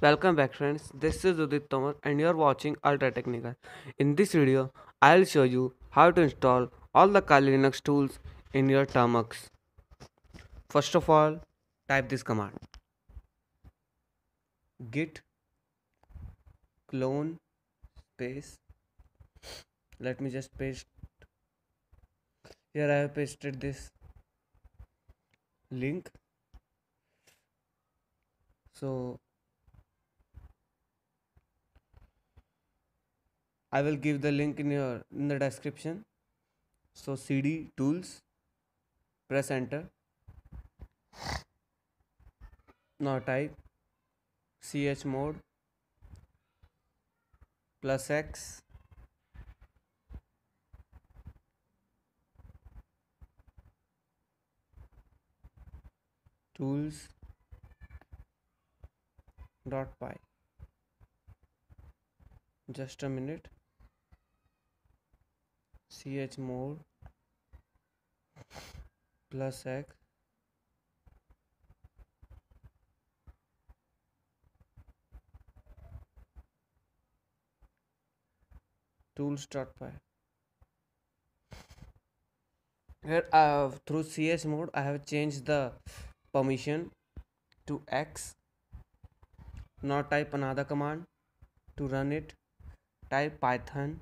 Welcome back friends, this is Udit Tomar and you are watching Ultra Technical. In this video, I'll show you how to install all the Kali Linux tools in your termux. First of all, type this command git clone space. Let me just paste. Here I have pasted this link. So I will give the link in the description. So cd tools, press enter. Now type chmod +x Toolss.py. Just a minute. Chmod +x Toolss.py. Here through chmod I have changed the permission to x. Now type another command to run it. Type python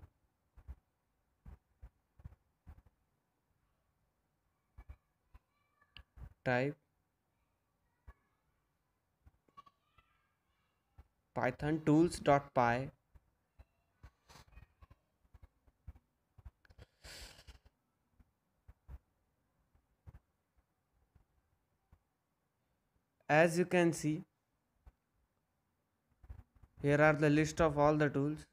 type python tools.py as you can see. Here are the list of all the tools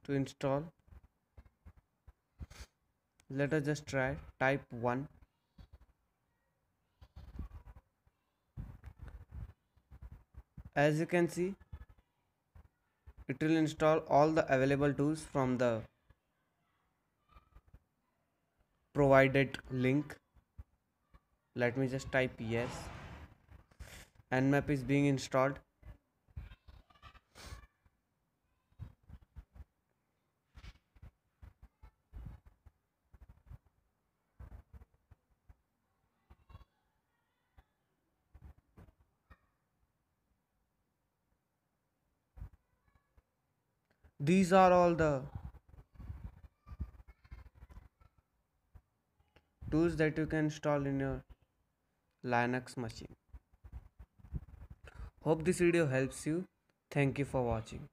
to install. Let us just try. Type 1. As you can see, it will install all the available tools from the provided link. Let me just type yes. Nmap is being installed. These are all the tools that you can install in your Linux machine. Hope this video helps you. Thank you for watching.